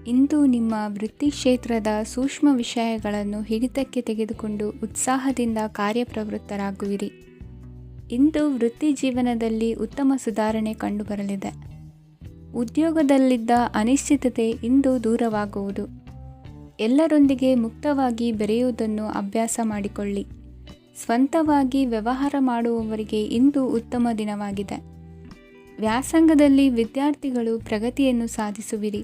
ಇಂದು ನಿಮ್ಮ ವೃತ್ತಿ ಕ್ಷೇತ್ರದ ಸೂಕ್ಷ್ಮ ವಿಷಯಗಳನ್ನು ಹಿಡಿತಕ್ಕೆ ತೆಗೆದುಕೊಂಡು ಉತ್ಸಾಹದಿಂದ ಕಾರ್ಯಪ್ರವೃತ್ತರಾಗುವಿರಿ. ಇಂದು ವೃತ್ತಿ ಜೀವನದಲ್ಲಿ ಉತ್ತಮ ಸುಧಾರಣೆ ಕಂಡುಬರಲಿದೆ. ಉದ್ಯೋಗದಲ್ಲಿದ್ದ ಅನಿಶ್ಚಿತತೆ ಇಂದು ದೂರವಾಗುವುದು. ಎಲ್ಲರೊಂದಿಗೆ ಮುಕ್ತವಾಗಿ ಬೆರೆಯುವುದನ್ನು ಅಭ್ಯಾಸ ಮಾಡಿಕೊಳ್ಳಿ. ಸ್ವಂತವಾಗಿ ವ್ಯವಹಾರ ಮಾಡುವವರಿಗೆ ಇಂದು ಉತ್ತಮ ದಿನವಾಗಿದೆ. ವ್ಯಾಸಂಗದಲ್ಲಿ ವಿದ್ಯಾರ್ಥಿಗಳು ಪ್ರಗತಿಯನ್ನು ಸಾಧಿಸುವಿರಿ.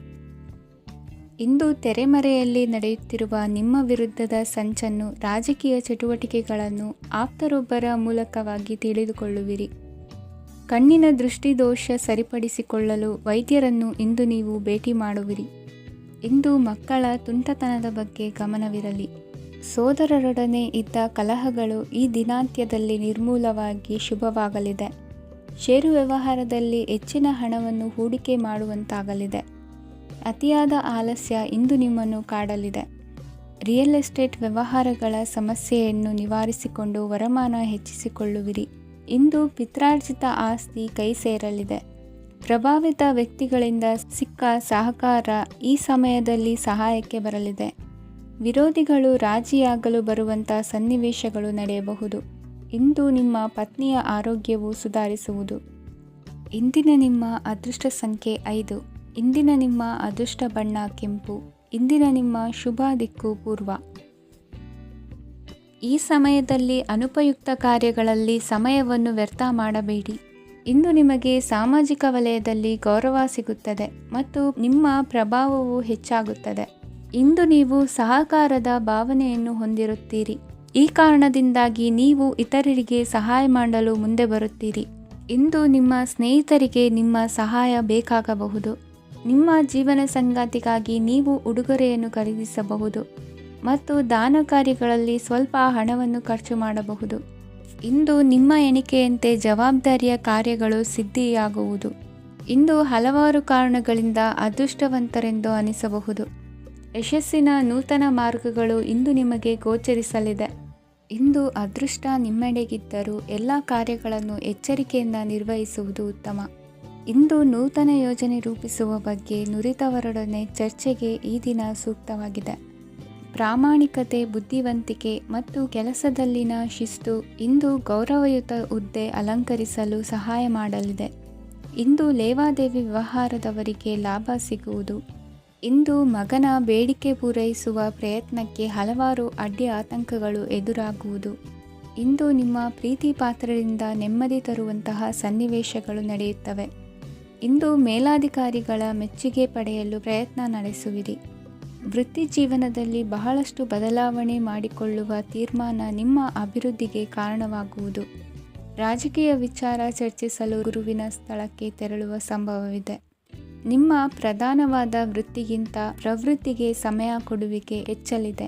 ಇಂದು ತೆರೆಮರೆಯಲ್ಲಿ ನಡೆಯುತ್ತಿರುವ ನಿಮ್ಮ ವಿರುದ್ಧದ ಸಂಚನ್ನು, ರಾಜಕೀಯ ಚಟುವಟಿಕೆಗಳನ್ನು ಆಪ್ತರೊಬ್ಬರ ಮೂಲಕವಾಗಿ ತಿಳಿದುಕೊಳ್ಳುವಿರಿ. ಕಣ್ಣಿನ ದೃಷ್ಟಿದೋಷ ಸರಿಪಡಿಸಿಕೊಳ್ಳಲು ವೈದ್ಯರನ್ನು ಇಂದು ನೀವು ಭೇಟಿ ಮಾಡುವಿರಿ. ಇಂದು ಮಕ್ಕಳ ತುಂಟತನದ ಬಗ್ಗೆ ಗಮನವಿರಲಿ. ಸೋದರರೊಡನೆ ಇದ್ದ ಕಲಹಗಳು ಈ ದಿನಾಂತ್ಯದಲ್ಲಿ ನಿರ್ಮೂಲವಾಗಿ ಶುಭವಾಗಲಿದೆ. ಷೇರು ವ್ಯವಹಾರದಲ್ಲಿ ಹೆಚ್ಚಿನ ಹಣವನ್ನು ಹೂಡಿಕೆ ಮಾಡುವಂತಾಗಲಿದೆ. ಅತಿಯಾದ ಆಲಸ್ಯ ಇಂದು ನಿಮ್ಮನ್ನು ಕಾಡಲಿದೆ. ರಿಯಲ್ ಎಸ್ಟೇಟ್ ವ್ಯವಹಾರಗಳ ಸಮಸ್ಯೆಯನ್ನು ನಿವಾರಿಸಿಕೊಂಡು ವರಮಾನ ಹೆಚ್ಚಿಸಿಕೊಳ್ಳುವಿರಿ. ಇಂದು ಪಿತ್ರಾರ್ಜಿತ ಆಸ್ತಿ ಕೈ ಸೇರಲಿದೆ. ಪ್ರಭಾವಿತ ವ್ಯಕ್ತಿಗಳಿಂದ ಸಿಕ್ಕ ಸಹಕಾರ ಈ ಸಮಯದಲ್ಲಿ ಸಹಾಯಕ್ಕೆ ಬರಲಿದೆ. ವಿರೋಧಿಗಳು ರಾಜಿಯಾಗಲು ಬರುವಂಥ ಸನ್ನಿವೇಶಗಳು ನಡೆಯಬಹುದು. ಇಂದು ನಿಮ್ಮ ಪತ್ನಿಯ ಆರೋಗ್ಯವು ಸುಧಾರಿಸುವುದು. ಇಂದಿನ ನಿಮ್ಮ ಅದೃಷ್ಟ ಸಂಖ್ಯೆ 5. ಇಂದಿನ ನಿಮ್ಮ ಅದೃಷ್ಟ ಬಣ್ಣ ಕೆಂಪು. ಇಂದಿನ ನಿಮ್ಮ ಶುಭ ದಿಕ್ಕು ಪೂರ್ವ. ಈ ಸಮಯದಲ್ಲಿ ಅನುಪಯುಕ್ತ ಕಾರ್ಯಗಳಲ್ಲಿ ಸಮಯವನ್ನು ವ್ಯರ್ಥ ಮಾಡಬೇಡಿ. ಇಂದು ನಿಮಗೆ ಸಾಮಾಜಿಕ ವಲಯದಲ್ಲಿ ಗೌರವ ಸಿಗುತ್ತದೆ ಮತ್ತು ನಿಮ್ಮ ಪ್ರಭಾವವು ಹೆಚ್ಚಾಗುತ್ತದೆ. ಇಂದು ನೀವು ಸಹಕಾರದ ಭಾವನೆಯನ್ನು ಹೊಂದಿರುತ್ತೀರಿ. ಈ ಕಾರಣದಿಂದಾಗಿ ನೀವು ಇತರರಿಗೆ ಸಹಾಯ ಮಾಡಲು ಮುಂದೆ ಬರುತ್ತೀರಿ. ಇಂದು ನಿಮ್ಮ ಸ್ನೇಹಿತರಿಗೆ ನಿಮ್ಮ ಸಹಾಯ ಬೇಕಾಗಬಹುದು. ನಿಮ್ಮ ಜೀವನ ಸಂಗಾತಿಗಾಗಿ ನೀವು ಉಡುಗೊರೆಯನ್ನು ಖರೀದಿಸಬಹುದು ಮತ್ತು ದಾನ ಕಾರ್ಯಗಳಲ್ಲಿ ಸ್ವಲ್ಪ ಹಣವನ್ನು ಖರ್ಚು ಮಾಡಬಹುದು. ಇಂದು ನಿಮ್ಮ ಎಣಿಕೆಯಂತೆ ಜವಾಬ್ದಾರಿಯ ಕಾರ್ಯಗಳು ಸಿದ್ಧಿಯಾಗುವುದು. ಇಂದು ಹಲವಾರು ಕಾರಣಗಳಿಂದ ಅದೃಷ್ಟವಂತರೆಂದು ಅನಿಸಬಹುದು. ಯಶಸ್ಸಿನ ನೂತನ ಮಾರ್ಗಗಳು ಇಂದು ನಿಮಗೆ ಗೋಚರಿಸಲಿದೆ. ಇಂದು ಅದೃಷ್ಟ ನಿಮ್ಮೆಡೆಗಿದ್ದರೂ ಎಲ್ಲ ಕಾರ್ಯಗಳನ್ನು ಎಚ್ಚರಿಕೆಯಿಂದ ನಿರ್ವಹಿಸುವುದು ಉತ್ತಮ. ಇಂದು ನೂತನ ಯೋಜನೆ ರೂಪಿಸುವ ಬಗ್ಗೆ ನುರಿತವರೊಡನೆ ಚರ್ಚೆಗೆ ಈ ದಿನ ಸೂಕ್ತವಾಗಿದೆ. ಪ್ರಾಮಾಣಿಕತೆ, ಬುದ್ಧಿವಂತಿಕೆ ಮತ್ತು ಕೆಲಸದಲ್ಲಿನ ಶಿಸ್ತು ಇಂದು ಗೌರವಯುತ ಹುದ್ದೆ ಅಲಂಕರಿಸಲು ಸಹಾಯ ಮಾಡಲಿದೆ. ಇಂದು ಲೇವಾದೇವಿ ವ್ಯವಹಾರದವರಿಗೆ ಲಾಭ ಸಿಗುವುದು. ಇಂದು ಮಗನ ಬೇಡಿಕೆ ಪೂರೈಸುವ ಪ್ರಯತ್ನಕ್ಕೆ ಹಲವಾರು ಅಡ್ಡಿ ಆತಂಕಗಳು ಎದುರಾಗುವುದು. ಇಂದು ನಿಮ್ಮ ಪ್ರೀತಿ ಪಾತ್ರರಿಂದ ನೆಮ್ಮದಿ ತರುವಂತಹ ಸನ್ನಿವೇಶಗಳು ನಡೆಯುತ್ತವೆ. ಇಂದು ಮೇಲಾಧಿಕಾರಿಗಳ ಮೆಚ್ಚುಗೆ ಪಡೆಯಲು ಪ್ರಯತ್ನ ನಡೆಸುವಿರಿ. ವೃತ್ತಿ ಜೀವನದಲ್ಲಿ ಬಹಳಷ್ಟು ಬದಲಾವಣೆ ಮಾಡಿಕೊಳ್ಳುವ ತೀರ್ಮಾನ ನಿಮ್ಮ ಅಭಿವೃದ್ಧಿಗೆ ಕಾರಣವಾಗುವುದು. ರಾಜಕೀಯ ವಿಚಾರ ಚರ್ಚಿಸಲು ಗುರುವಿನ ಸ್ಥಳಕ್ಕೆ ತೆರಳುವ ಸಂಭವವಿದೆ. ನಿಮ್ಮ ಪ್ರಧಾನವಾದ ವೃತ್ತಿಗಿಂತ ಪ್ರವೃತ್ತಿಗೆ ಸಮಯ ಕೊಡುವಿಕೆ ಹೆಚ್ಚಲಿದೆ.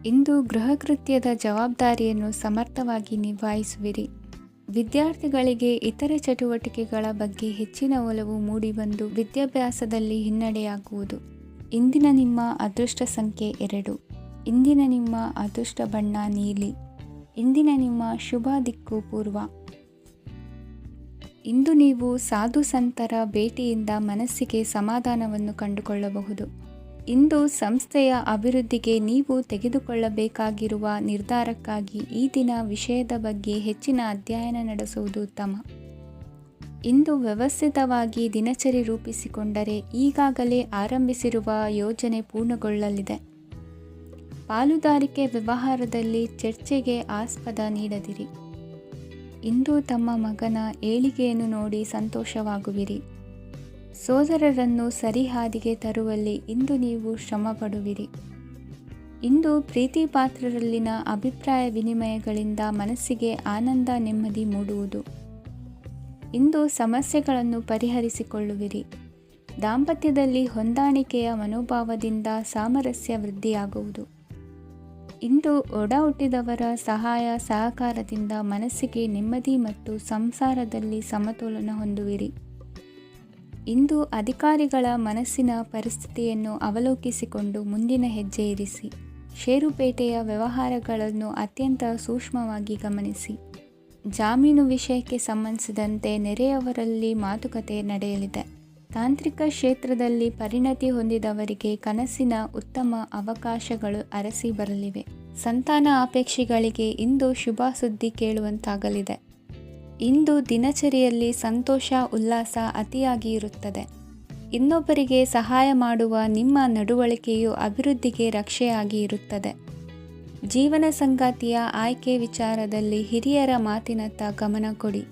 ಇಂದು ಗೃಹ ಕೃತ್ಯದ ಜವಾಬ್ದಾರಿಯನ್ನು ಸಮರ್ಥವಾಗಿ ನಿಭಾಯಿಸುವಿರಿ. ವಿದ್ಯಾರ್ಥಿಗಳಿಗೆ ಇತರ ಚಟುವಟಿಕೆಗಳ ಬಗ್ಗೆ ಹೆಚ್ಚಿನ ಒಲವು ಮೂಡಿಬಂದು ವಿದ್ಯಾಭ್ಯಾಸದಲ್ಲಿ ಹಿನ್ನಡೆಯಾಗುವುದು. ಇಂದಿನ ನಿಮ್ಮ ಅದೃಷ್ಟ ಸಂಖ್ಯೆ 2. ಇಂದಿನ ನಿಮ್ಮ ಅದೃಷ್ಟ ಬಣ್ಣ ನೀಲಿ. ಇಂದಿನ ನಿಮ್ಮ ಶುಭ ದಿಕ್ಕು ಪೂರ್ವ. ಇಂದು ನೀವು ಸಾಧು ಸಂತರ ಭೇಟಿಯಿಂದ ಮನಸ್ಸಿಗೆ ಸಮಾಧಾನವನ್ನು ಕಂಡುಕೊಳ್ಳಬಹುದು. ಇಂದು ಸಂಸ್ಥೆಯ ಅಭಿವೃದ್ಧಿಗೆ ನೀವು ತೆಗೆದುಕೊಳ್ಳಬೇಕಾಗಿರುವ ನಿರ್ಧಾರಕ್ಕಾಗಿ ಈ ದಿನ ವಿಷಯದ ಬಗ್ಗೆ ಹೆಚ್ಚಿನ ಅಧ್ಯಯನ ನಡೆಸುವುದು ಉತ್ತಮ. ಇಂದು ವ್ಯವಸ್ಥಿತವಾಗಿ ದಿನಚರಿ ರೂಪಿಸಿಕೊಂಡರೆ ಈಗಾಗಲೇ ಆರಂಭಿಸಿರುವ ಯೋಜನೆ ಪೂರ್ಣಗೊಳ್ಳಲಿದೆ. ಪಾಲುದಾರಿಕೆ ವ್ಯವಹಾರದಲ್ಲಿ ಚರ್ಚೆಗೆ ಆಸ್ಪದ ನೀಡದಿರಿ. ಇಂದು ತಮ್ಮ ಮಗನ ಏಳಿಗೆಯನ್ನು ನೋಡಿ ಸಂತೋಷವಾಗುವಿರಿ. ಸೋದರರನ್ನು ಸರಿಹಾದಿಗೆ ತರುವಲ್ಲಿ ಇಂದು ನೀವು ಶ್ರಮಪಡುವಿರಿ. ಇಂದು ಪ್ರೀತಿ ಪಾತ್ರರಲ್ಲಿನ ಅಭಿಪ್ರಾಯ ವಿನಿಮಯಗಳಿಂದ ಮನಸ್ಸಿಗೆ ಆನಂದ, ನೆಮ್ಮದಿ ಮೂಡುವುದು. ಇಂದು ಸಮಸ್ಯೆಗಳನ್ನು ಪರಿಹರಿಸಿಕೊಳ್ಳುವಿರಿ. ದಾಂಪತ್ಯದಲ್ಲಿ ಹೊಂದಾಣಿಕೆಯ ಮನೋಭಾವದಿಂದ ಸಾಮರಸ್ಯ ವೃದ್ಧಿಯಾಗುವುದು. ಇಂದು ಒಡ ಹುಟ್ಟಿದವರ ಸಹಾಯ ಸಹಕಾರದಿಂದ ಮನಸ್ಸಿಗೆ ನೆಮ್ಮದಿ ಮತ್ತು ಸಂಸಾರದಲ್ಲಿ ಸಮತೋಲನ ಹೊಂದುವಿರಿ. ಇಂದು ಅಧಿಕಾರಿಗಳ ಮನಸ್ಸಿನ ಪರಿಸ್ಥಿತಿಯನ್ನು ಅವಲೋಕಿಸಿಕೊಂಡು ಮುಂದಿನ ಹೆಜ್ಜೆ ಇರಿಸಿ. ಷೇರುಪೇಟೆಯ ವ್ಯವಹಾರಗಳನ್ನು ಅತ್ಯಂತ ಸೂಕ್ಷ್ಮವಾಗಿ ಗಮನಿಸಿ. ಜಾಮೀನು ವಿಷಯಕ್ಕೆ ಸಂಬಂಧಿಸಿದಂತೆ ನೆರೆಯವರಲ್ಲಿ ಮಾತುಕತೆ ನಡೆಯಲಿದೆ. ತಾಂತ್ರಿಕ ಕ್ಷೇತ್ರದಲ್ಲಿ ಪರಿಣತಿ ಹೊಂದಿದವರಿಗೆ ಕನಸಿನ ಉತ್ತಮ ಅವಕಾಶಗಳು ಅರಸಿ ಬರಲಿವೆ. ಸಂತಾನ ಅಪೇಕ್ಷೆಗಳಿಗೆ ಇಂದು ಶುಭ ಸುದ್ದಿ ಕೇಳುವಂತಾಗಲಿದೆ. ಇಂದು ದಿನಚರಿಯಲ್ಲಿ ಸಂತೋಷ ಉಲ್ಲಾಸ ಅತಿಯಾಗಿ ಇರುತ್ತದೆ. ಇನ್ನೊಬ್ಬರಿಗೆ ಸಹಾಯ ಮಾಡುವ ನಿಮ್ಮ ನಡವಳಿಕೆಯು ಅಭಿವೃದ್ಧಿಗೆ ರಕ್ಷೆಯಾಗಿ ಇರುತ್ತದೆ. ಜೀವನ ಸಂಗಾತಿಯ ಆಯ್ಕೆ ವಿಚಾರದಲ್ಲಿ ಹಿರಿಯರ ಮಾತಿನತ್ತ ಗಮನ ಕೊಡಿ.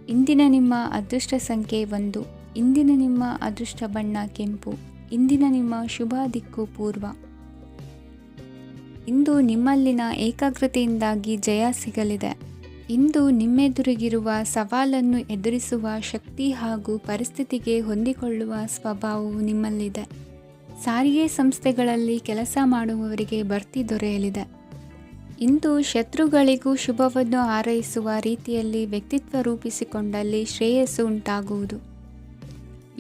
ಇಂದಿನ ನಿಮ್ಮ ಅದೃಷ್ಟ ಸಂಖ್ಯೆ 1. ಇಂದಿನ ನಿಮ್ಮ ಅದೃಷ್ಟ ಬಣ್ಣ ಕೆಂಪು. ಇಂದಿನ ನಿಮ್ಮ ಶುಭ ದಿಕ್ಕು ಪೂರ್ವ. ಇಂದು ನಿಮ್ಮಲ್ಲಿನ ಏಕಾಗ್ರತೆಯಿಂದಾಗಿ ಜಯ ಸಿಗಲಿದೆ. ಇಂದು ನಿಮ್ಮೆದುರಿಗಿರುವ ಸವಾಲನ್ನು ಎದುರಿಸುವ ಶಕ್ತಿ ಹಾಗೂ ಪರಿಸ್ಥಿತಿಗೆ ಹೊಂದಿಕೊಳ್ಳುವ ಸ್ವಭಾವವು ನಿಮ್ಮಲ್ಲಿದೆ. ಸಾರಿಗೆ ಸಂಸ್ಥೆಗಳಲ್ಲಿ ಕೆಲಸ ಮಾಡುವವರಿಗೆ ಬಡ್ತಿ ದೊರೆಯಲಿದೆ. ಇಂದು ಶತ್ರುಗಳಿಗೂ ಶುಭವನ್ನು ಹಾರೈಸುವ ರೀತಿಯಲ್ಲಿ ವ್ಯಕ್ತಿತ್ವ ರೂಪಿಸಿಕೊಂಡಲ್ಲಿ ಶ್ರೇಯಸ್ಸು ಉಂಟಾಗುವುದು.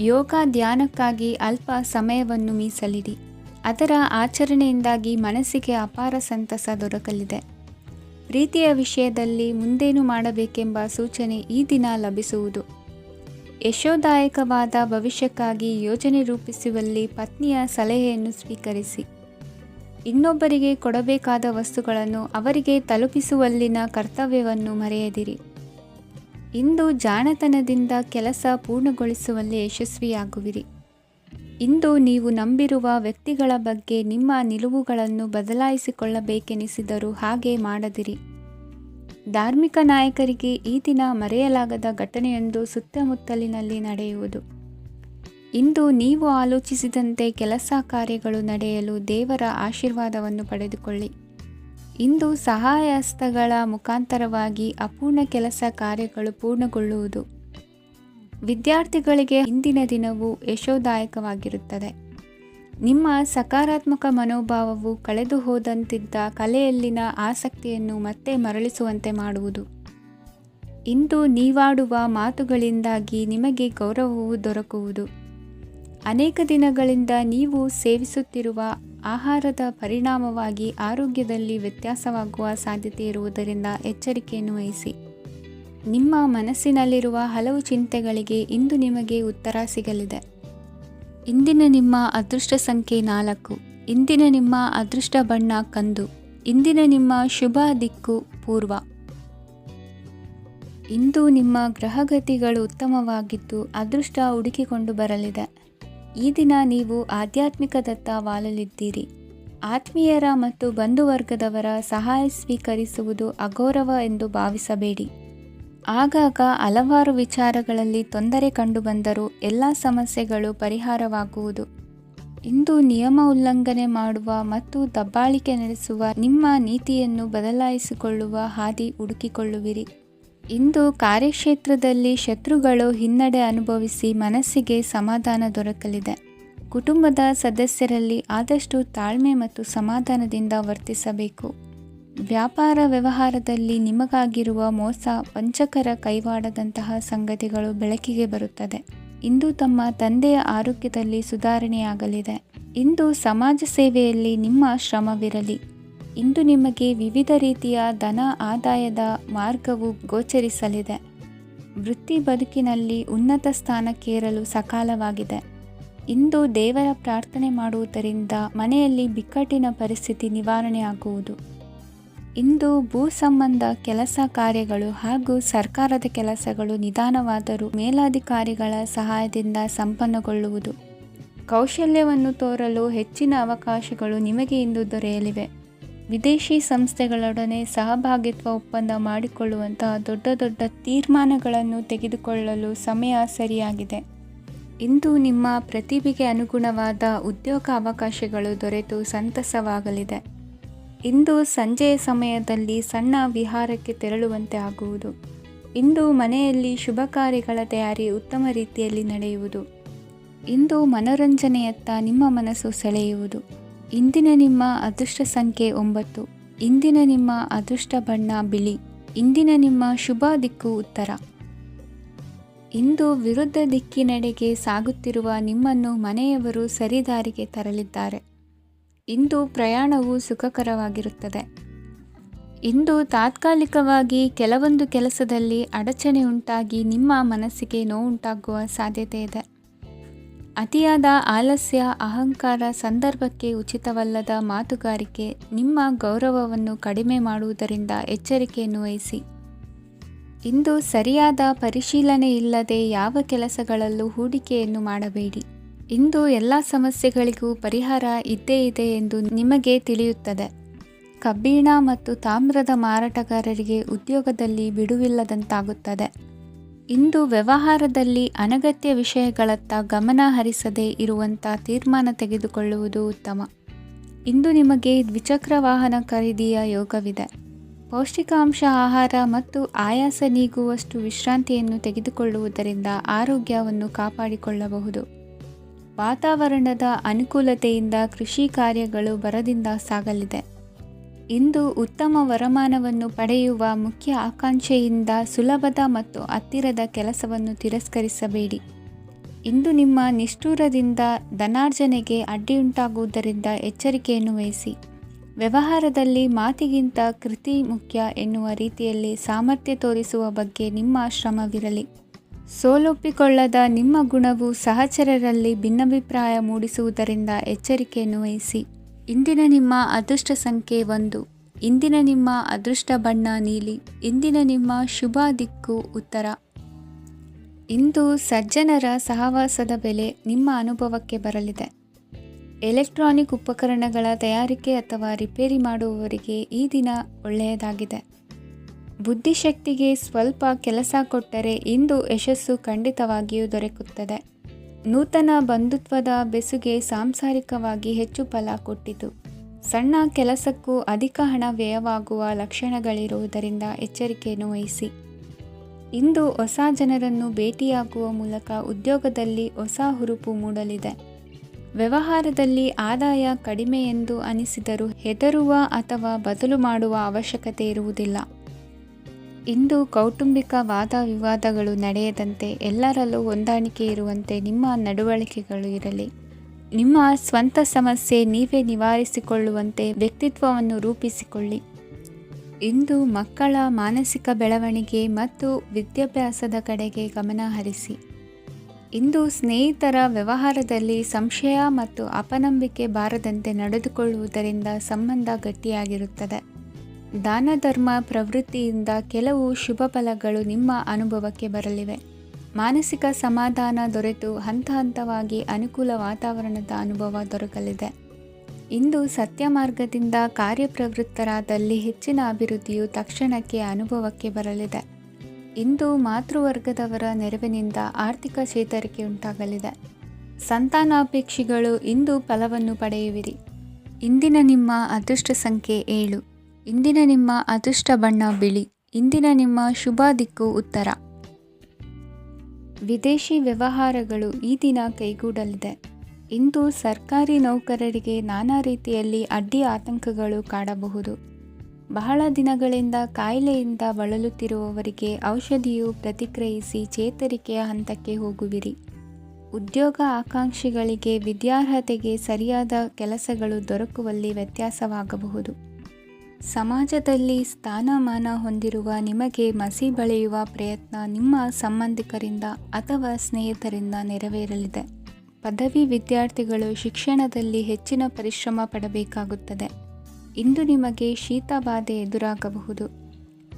ಯೋಗ ಧ್ಯಾನಕ್ಕಾಗಿ ಅಲ್ಪ ಸಮಯವನ್ನು ಮೀಸಲಿಡಿ. ಅದರ ಆಚರಣೆಯಿಂದಾಗಿ ಮನಸ್ಸಿಗೆ ಅಪಾರ ಸಂತಸ ದೊರಕಲಿದೆ. ಪ್ರೀತಿಯ ವಿಷಯದಲ್ಲಿ ಮುಂದೇನು ಮಾಡಬೇಕೆಂಬ ಸೂಚನೆ ಈ ದಿನ ಲಭಿಸುವುದು. ಯಶೋದಾಯಕವಾದ ಭವಿಷ್ಯಕ್ಕಾಗಿ ಯೋಜನೆ ರೂಪಿಸುವಲ್ಲಿ ಪತ್ನಿಯ ಸಲಹೆಯನ್ನು ಸ್ವೀಕರಿಸಿ. ಇನ್ನೊಬ್ಬರಿಗೆ ಕೊಡಬೇಕಾದ ವಸ್ತುಗಳನ್ನು ಅವರಿಗೆ ತಲುಪಿಸುವಲ್ಲಿನ ಕರ್ತವ್ಯವನ್ನು ಮರೆಯದಿರಿ. ಇಂದು ಜಾಣತನದಿಂದ ಕೆಲಸ ಪೂರ್ಣಗೊಳಿಸುವಲ್ಲಿ ಯಶಸ್ವಿಯಾಗುವಿರಿ. ಇಂದು ನೀವು ನಂಬಿರುವ ವ್ಯಕ್ತಿಗಳ ಬಗ್ಗೆ ನಿಮ್ಮ ನಿಲುವುಗಳನ್ನು ಬದಲಾಯಿಸಿಕೊಳ್ಳಬೇಕೆನಿಸಿದರೂ ಹಾಗೆ ಮಾಡದಿರಿ. ಧಾರ್ಮಿಕ ನಾಯಕರಿಗೆ ಈ ದಿನ ಮರೆಯಲಾಗದ ಘಟನೆಯೊಂದು ಸುತ್ತಮುತ್ತಲಿನಲ್ಲಿ ನಡೆಯುವುದು. ಇಂದು ನೀವು ಆಲೋಚಿಸಿದಂತೆ ಕೆಲಸ ಕಾರ್ಯಗಳು ನಡೆಯಲು ದೇವರ ಆಶೀರ್ವಾದವನ್ನು ಪಡೆದುಕೊಳ್ಳಿ. ಇಂದು ಸಹಾಯ ಹಸ್ತಗಳ ಮುಖಾಂತರವಾಗಿ ಅಪೂರ್ಣ ಕೆಲಸ ಕಾರ್ಯಗಳು ಪೂರ್ಣಗೊಳ್ಳುವುದು. ವಿದ್ಯಾರ್ಥಿಗಳಿಗೆ ಇಂದಿನ ದಿನವು ಯಶೋದಾಯಕವಾಗಿರುತ್ತದೆ. ನಿಮ್ಮ ಸಕಾರಾತ್ಮಕ ಮನೋಭಾವವು ಕಳೆದು ಹೋದಂತಿದ್ದ ಕಲೆಯಲ್ಲಿನ ಆಸಕ್ತಿಯನ್ನು ಮತ್ತೆ ಮರಳಿಸುವಂತೆ ಮಾಡುವುದು. ಇಂದು ನೀವಾಡುವ ಮಾತುಗಳಿಂದಾಗಿ ನಿಮಗೆ ಗೌರವವು ದೊರಕುವುದು. ಅನೇಕ ದಿನಗಳಿಂದ ನೀವು ಸೇವಿಸುತ್ತಿರುವ ಆಹಾರದ ಪರಿಣಾಮವಾಗಿ ಆರೋಗ್ಯದಲ್ಲಿ ವ್ಯತ್ಯಾಸವಾಗುವ ಸಾಧ್ಯತೆ ಇರುವುದರಿಂದ ಎಚ್ಚರಿಕೆಯನ್ನು ವಹಿಸಿ. ನಿಮ್ಮ ಮನಸ್ಸಿನಲ್ಲಿರುವ ಹಲವು ಚಿಂತೆಗಳಿಗೆ ಇಂದು ನಿಮಗೆ ಉತ್ತರ ಸಿಗಲಿದೆ. ಇಂದಿನ ನಿಮ್ಮ ಅದೃಷ್ಟ ಸಂಖ್ಯೆ 4. ಇಂದಿನ ನಿಮ್ಮ ಅದೃಷ್ಟ ಬಣ್ಣ ಕಂದು. ಇಂದಿನ ನಿಮ್ಮ ಶುಭ ದಿಕ್ಕು ಪೂರ್ವ. ಇಂದು ನಿಮ್ಮ ಗ್ರಹಗತಿಗಳು ಉತ್ತಮವಾಗಿದ್ದು ಅದೃಷ್ಟ ಹುಡುಕಿಕೊಂಡು ಬರಲಿದೆ. ಈ ದಿನ ನೀವು ಆಧ್ಯಾತ್ಮಿಕದತ್ತ ವಾಲಲಿದ್ದೀರಿ. ಆತ್ಮೀಯರ ಮತ್ತು ಬಂಧುವರ್ಗದವರ ಸಹಾಯ ಸ್ವೀಕರಿಸುವುದು ಅಗೌರವ ಎಂದು ಭಾವಿಸಬೇಡಿ. ಆಗಾಗ ಹಲವಾರು ವಿಚಾರಗಳಲ್ಲಿ ತೊಂದರೆ ಕಂಡುಬಂದರೂ ಎಲ್ಲ ಸಮಸ್ಯೆಗಳು ಪರಿಹಾರವಾಗುವುದು. ಇಂದು ನಿಯಮ ಉಲ್ಲಂಘನೆ ಮಾಡುವ ಮತ್ತು ದಬ್ಬಾಳಿಕೆ ನಡೆಸುವ ನಿಮ್ಮ ನೀತಿಯನ್ನು ಬದಲಾಯಿಸಿಕೊಳ್ಳುವ ಹಾದಿ ಹುಡುಕಿಕೊಳ್ಳುವಿರಿ. ಇಂದು ಕಾರ್ಯಕ್ಷೇತ್ರದಲ್ಲಿ ಶತ್ರುಗಳು ಹಿನ್ನಡೆ ಅನುಭವಿಸಿ ಮನಸ್ಸಿಗೆ ಸಮಾಧಾನ ದೊರಕಲಿದೆ. ಕುಟುಂಬದ ಸದಸ್ಯರಲ್ಲಿ ಆದಷ್ಟು ತಾಳ್ಮೆ ಮತ್ತು ಸಮಾಧಾನದಿಂದ ವರ್ತಿಸಬೇಕು. ವ್ಯಾಪಾರ ವ್ಯವಹಾರದಲ್ಲಿ ನಿಮಗಾಗಿರುವ ಮೋಸ, ವಂಚಕರ ಕೈವಾಡದಂತಹ ಸಂಗತಿಗಳು ಬೆಳಕಿಗೆ ಬರುತ್ತದೆ. ಇಂದು ತಮ್ಮ ತಂದೆಯ ಆರೋಗ್ಯದಲ್ಲಿ ಸುಧಾರಣೆಯಾಗಲಿದೆ. ಇಂದು ಸಮಾಜ ಸೇವೆಯಲ್ಲಿ ನಿಮ್ಮ ಶ್ರಮವಿರಲಿ. ಇಂದು ನಿಮಗೆ ವಿವಿಧ ರೀತಿಯ ಧನ ಆದಾಯದ ಮಾರ್ಗವು ಗೋಚರಿಸಲಿದೆ. ವೃತ್ತಿ ಬದುಕಿನಲ್ಲಿ ಉನ್ನತ ಸ್ಥಾನಕ್ಕೇರಲು ಸಕಾಲವಾಗಿದೆ. ಇಂದು ದೇವರ ಪ್ರಾರ್ಥನೆ ಮಾಡುವುದರಿಂದ ಮನೆಯಲ್ಲಿ ಬಿಕ್ಕಟ್ಟಿನ ಪರಿಸ್ಥಿತಿ ನಿವಾರಣೆಯಾಗುವುದು. ಇಂದು ಭೂ ಸಂಬಂಧ ಕೆಲಸ ಕಾರ್ಯಗಳು ಹಾಗೂ ಸರ್ಕಾರದ ಕೆಲಸಗಳು ನಿಧಾನವಾದರೂ ಮೇಲಾಧಿಕಾರಿಗಳ ಸಹಾಯದಿಂದ ಸಂಪನ್ನಗೊಳ್ಳುವುದು. ಕೌಶಲ್ಯವನ್ನು ತೋರಲು ಹೆಚ್ಚಿನ ಅವಕಾಶಗಳು ನಿಮಗೆ ಇಂದು ದೊರೆಯಲಿವೆ. ವಿದೇಶಿ ಸಂಸ್ಥೆಗಳೊಡನೆ ಸಹಭಾಗಿತ್ವ ಒಪ್ಪಂದ ಮಾಡಿಕೊಳ್ಳುವಂತಹ ದೊಡ್ಡ ದೊಡ್ಡ ತೀರ್ಮಾನಗಳನ್ನು ತೆಗೆದುಕೊಳ್ಳಲು ಸಮಯ ಸರಿಯಾಗಿದೆ. ಇಂದು ನಿಮ್ಮ ಪ್ರತಿಭೆಗೆ ಅನುಗುಣವಾದ ಉದ್ಯೋಗ ಅವಕಾಶಗಳು ದೊರೆತು ಸಂತಸವಾಗಲಿದೆ. ಇಂದು ಸಂಜೆಯ ಸಮಯದಲ್ಲಿ ಸಣ್ಣ ವಿಹಾರಕ್ಕೆ ತೆರಳುವಂತೆ ಆಗುವುದು. ಇಂದು ಮನೆಯಲ್ಲಿ ಶುಭ ಕಾರ್ಯಗಳ ತಯಾರಿ ಉತ್ತಮ ರೀತಿಯಲ್ಲಿ ನಡೆಯುವುದು. ಇಂದು ಮನೋರಂಜನೆಯತ್ತ ನಿಮ್ಮ ಮನಸ್ಸು ಸೆಳೆಯುವುದು. ಇಂದಿನ ನಿಮ್ಮ ಅದೃಷ್ಟ ಸಂಖ್ಯೆ 9. ಇಂದಿನ ನಿಮ್ಮ ಅದೃಷ್ಟ ಬಣ್ಣ ಬಿಳಿ. ಇಂದಿನ ನಿಮ್ಮ ಶುಭ ದಿಕ್ಕು ಉತ್ತರ. ಇಂದು ವಿರುದ್ಧ ದಿಕ್ಕಿನೆಡೆಗೆ ಸಾಗುತ್ತಿರುವ ನಿಮ್ಮನ್ನು ಮನೆಯವರು ಸರಿದಾರಿಗೆ ತರಲಿದ್ದಾರೆ. ಇಂದು ಪ್ರಯಾಣವು ಸುಖಕರವಾಗಿರುತ್ತದೆ. ಇಂದು ತಾತ್ಕಾಲಿಕವಾಗಿ ಕೆಲವೊಂದು ಕೆಲಸದಲ್ಲಿ ಅಡಚಣೆ ಉಂಟಾಗಿ ನಿಮ್ಮ ಮನಸ್ಸಿಗೆ ನೋವುಂಟಾಗುವ ಸಾಧ್ಯತೆ ಇದೆ. ಅತಿಯಾದ ಆಲಸ್ಯ, ಅಹಂಕಾರ, ಸಂದರ್ಭಕ್ಕೆ ಉಚಿತವಲ್ಲದ ಮಾತುಗಾರಿಕೆ ನಿಮ್ಮ ಗೌರವವನ್ನು ಕಡಿಮೆ ಮಾಡುವುದರಿಂದ ಎಚ್ಚರಿಕೆಯನ್ನು ವಹಿಸಿ. ಇಂದು ಸರಿಯಾದ ಪರಿಶೀಲನೆ ಇಲ್ಲದೆ ಯಾವ ಕೆಲಸಗಳಲ್ಲೂ ಹೂಡಿಕೆಯನ್ನು ಮಾಡಬೇಡಿ. ಇಂದು ಎಲ್ಲ ಸಮಸ್ಯೆಗಳಿಗೂ ಪರಿಹಾರ ಇದ್ದೇ ಇದೆ ಎಂದು ನಿಮಗೆ ತಿಳಿಯುತ್ತದೆ. ಕಬ್ಬಿಣ ಮತ್ತು ತಾಮ್ರದ ಮಾರಾಟಗಾರರಿಗೆ ಉದ್ಯೋಗದಲ್ಲಿ ಬಿಡುವಿಲ್ಲದಂತಾಗುತ್ತದೆ. ಇಂದು ವ್ಯವಹಾರದಲ್ಲಿ ಅನಗತ್ಯ ವಿಷಯಗಳತ್ತ ಗಮನ ಹರಿಸದೇ ಇರುವಂಥ ತೀರ್ಮಾನ ತೆಗೆದುಕೊಳ್ಳುವುದು ಉತ್ತಮ. ಇಂದು ನಿಮಗೆ ದ್ವಿಚಕ್ರ ವಾಹನ ಖರೀದಿಯ ಯೋಗವಿದೆ. ಪೌಷ್ಟಿಕಾಂಶ ಆಹಾರ ಮತ್ತು ಆಯಾಸ ನೀಗುವಷ್ಟು ವಿಶ್ರಾಂತಿಯನ್ನು ತೆಗೆದುಕೊಳ್ಳುವುದರಿಂದ ಆರೋಗ್ಯವನ್ನು ಕಾಪಾಡಿಕೊಳ್ಳಬಹುದು. ವಾತಾವರಣದ ಅನುಕೂಲತೆಯಿಂದ ಕೃಷಿ ಕಾರ್ಯಗಳು ಬರದಿಂದ ಸಾಗಲಿದೆ. ಇಂದು ಉತ್ತಮ ವರಮಾನವನ್ನು ಪಡೆಯುವ ಮುಖ್ಯ ಆಕಾಂಕ್ಷೆಯಿಂದ ಸುಲಭದ ಮತ್ತು ಹತ್ತಿರದ ಕೆಲಸವನ್ನು ತಿರಸ್ಕರಿಸಬೇಡಿ. ಇಂದು ನಿಮ್ಮ ನಿಷ್ಠುರದಿಂದ ಧನಾರ್ಜನೆಗೆ ಅಡ್ಡಿಯುಂಟಾಗುವುದರಿಂದ ಎಚ್ಚರಿಕೆಯನ್ನು ವಹಿಸಿ. ವ್ಯವಹಾರದಲ್ಲಿ ಮಾತಿಗಿಂತ ಕೃತಿ ಮುಖ್ಯ ಎನ್ನುವ ರೀತಿಯಲ್ಲಿ ಸಾಮರ್ಥ್ಯ ತೋರಿಸುವ ಬಗ್ಗೆ ನಿಮ್ಮ ಶ್ರಮವಿರಲಿ. ಸೋಲೊಪ್ಪಿಕೊಳ್ಳದ ನಿಮ್ಮ ಗುಣವು ಸಹಚರರಲ್ಲಿ ಭಿನ್ನಾಭಿಪ್ರಾಯ ಮೂಡಿಸುವುದರಿಂದ ಎಚ್ಚರಿಕೆಯನ್ನು ವಹಿಸಿ. ಇಂದಿನ ನಿಮ್ಮ ಅದೃಷ್ಟ ಸಂಖ್ಯೆ 1. ಇಂದಿನ ನಿಮ್ಮ ಅದೃಷ್ಟ ಬಣ್ಣ ನೀಲಿ. ಇಂದಿನ ನಿಮ್ಮ ಶುಭ ದಿಕ್ಕು ಉತ್ತರ. ಇಂದು ಸಜ್ಜನರ ಸಹವಾಸದ ಬೆಲೆ ನಿಮ್ಮ ಅನುಭವಕ್ಕೆ ಬರಲಿದೆ. ಎಲೆಕ್ಟ್ರಾನಿಕ್ ಉಪಕರಣಗಳ ತಯಾರಿಕೆ ಅಥವಾ ರಿಪೇರಿ ಮಾಡುವವರಿಗೆ ಈ ದಿನ ಒಳ್ಳೆಯದಾಗಿದೆ. ಬುದ್ಧಿಶಕ್ತಿಗೆ ಸ್ವಲ್ಪ ಕೆಲಸ ಕೊಟ್ಟರೆ ಇಂದು ಯಶಸ್ಸು ಖಂಡಿತವಾಗಿಯೂ ದೊರಕುತ್ತದೆ. ನೂತನ ಬಂಧುತ್ವದ ಬೆಸುಗೆ ಸಾಂಸಾರಿಕವಾಗಿ ಹೆಚ್ಚು ಫಲ ಕೊಟ್ಟಿತು. ಸಣ್ಣ ಕೆಲಸಕ್ಕೂ ಅಧಿಕ ಹಣ ವ್ಯಯವಾಗುವ ಲಕ್ಷಣಗಳಿರುವುದರಿಂದ ಎಚ್ಚರಿಕೆಯನ್ನು ವಹಿಸಿ. ಇಂದು ಹೊಸ ಜನರನ್ನು ಭೇಟಿಯಾಗುವ ಮೂಲಕ ಉದ್ಯೋಗದಲ್ಲಿ ಹೊಸ ಹುರುಪು ಮೂಡಲಿದೆ. ವ್ಯವಹಾರದಲ್ಲಿ ಆದಾಯ ಕಡಿಮೆ ಎಂದು ಅನಿಸಿದರೂ ಹೆದರುವ ಅಥವಾ ಬದಲು ಮಾಡುವ ಅವಶ್ಯಕತೆ ಇರುವುದಿಲ್ಲ. ಇಂದು ಕೌಟುಂಬಿಕ ವಾದ ವಿವಾದಗಳು ನಡೆಯದಂತೆ ಎಲ್ಲರಲ್ಲೂ ಹೊಂದಾಣಿಕೆ ಇರುವಂತೆ ನಿಮ್ಮ ನಡವಳಿಕೆಗಳು ಇರಲಿ. ನಿಮ್ಮ ಸ್ವಂತ ಸಮಸ್ಯೆ ನೀವೇ ನಿವಾರಿಸಿಕೊಳ್ಳುವಂತೆ ವ್ಯಕ್ತಿತ್ವವನ್ನು ರೂಪಿಸಿಕೊಳ್ಳಿ. ಇಂದು ಮಕ್ಕಳ ಮಾನಸಿಕ ಬೆಳವಣಿಗೆ ಮತ್ತು ವಿದ್ಯಾಭ್ಯಾಸದ ಕಡೆಗೆ ಗಮನ ಹರಿಸಿ. ಇಂದು ಸ್ನೇಹಿತರ ವ್ಯವಹಾರದಲ್ಲಿ ಸಂಶಯ ಮತ್ತು ಅಪನಂಬಿಕೆ ಬಾರದಂತೆ ನಡೆದುಕೊಳ್ಳುವುದರಿಂದ ಸಂಬಂಧ ಗಟ್ಟಿಯಾಗಿರುತ್ತದೆ. ದಾನ ಧರ್ಮ ಪ್ರವೃತ್ತಿಯಿಂದ ಕೆಲವು ಶುಭ ಫಲಗಳು ನಿಮ್ಮ ಅನುಭವಕ್ಕೆ ಬರಲಿವೆ. ಮಾನಸಿಕ ಸಮಾಧಾನ ದೊರೆತು ಹಂತ ಹಂತವಾಗಿ ಅನುಕೂಲ ವಾತಾವರಣದ ಅನುಭವ ದೊರಕಲಿದೆ. ಇಂದು ಸತ್ಯ ಮಾರ್ಗದಿಂದ ಕಾರ್ಯಪ್ರವೃತ್ತರಾದಲ್ಲಿ ಹೆಚ್ಚಿನ ಅಭಿವೃದ್ಧಿಯು ತಕ್ಷಣಕ್ಕೆ ಅನುಭವಕ್ಕೆ ಬರಲಿದೆ. ಇಂದು ಮಾತೃವರ್ಗದವರ ನೆರವಿನಿಂದ ಆರ್ಥಿಕ ಚೇತರಿಕೆ ಉಂಟಾಗಲಿದೆ. ಸಂತಾನಾಪೇಕ್ಷಿಗಳು ಇಂದು ಫಲವನ್ನು ಪಡೆಯುವಿರಿ. ಇಂದಿನ ನಿಮ್ಮ ಅದೃಷ್ಟ ಸಂಖ್ಯೆ 7. ಇಂದಿನ ನಿಮ್ಮ ಅದೃಷ್ಟ ಬಣ್ಣ ಬಿಳಿ. ಇಂದಿನ ನಿಮ್ಮ ಶುಭ ದಿಕ್ಕು ಉತ್ತರ. ವಿದೇಶಿ ವ್ಯವಹಾರಗಳು ಈ ದಿನ ಕೈಗೂಡಲಿದೆ. ಇಂದು ಸರ್ಕಾರಿ ನೌಕರರಿಗೆ ನಾನಾ ರೀತಿಯಲ್ಲಿ ಅಡ್ಡಿ ಆತಂಕಗಳು ಕಾಡಬಹುದು. ಬಹಳ ದಿನಗಳಿಂದ ಕಾಯಿಲೆಯಿಂದ ಬಳಲುತ್ತಿರುವವರಿಗೆ ಔಷಧಿಯು ಪ್ರತಿಕ್ರಿಯಿಸಿ ಚೇತರಿಕೆಯ ಹಂತಕ್ಕೆ ಹೋಗುವಿರಿ. ಉದ್ಯೋಗ ಆಕಾಂಕ್ಷಿಗಳಿಗೆ ವಿದ್ಯಾರ್ಹತೆಗೆ ಸರಿಯಾದ ಕೆಲಸಗಳು ದೊರಕುವಲ್ಲಿ ವ್ಯತ್ಯಾಸವಾಗಬಹುದು. ಸಮಾಜದಲ್ಲಿ ಸ್ಥಾನಮಾನ ಹೊಂದಿರುವ ನಿಮಗೆ ಮಸಿ ಬಳಿಯುವ ಪ್ರಯತ್ನ ನಿಮ್ಮ ಸಂಬಂಧಿಕರಿಂದ ಅಥವಾ ಸ್ನೇಹಿತರಿಂದ ನೆರವೇರಲಿದೆ. ಪದವಿ ವಿದ್ಯಾರ್ಥಿಗಳು ಶಿಕ್ಷಣದಲ್ಲಿ ಹೆಚ್ಚಿನ ಪರಿಶ್ರಮ ಪಡಬೇಕಾಗುತ್ತದೆ. ಇಂದು ನಿಮಗೆ ಶೀತ ಬಾಧೆ ಎದುರಾಗಬಹುದು.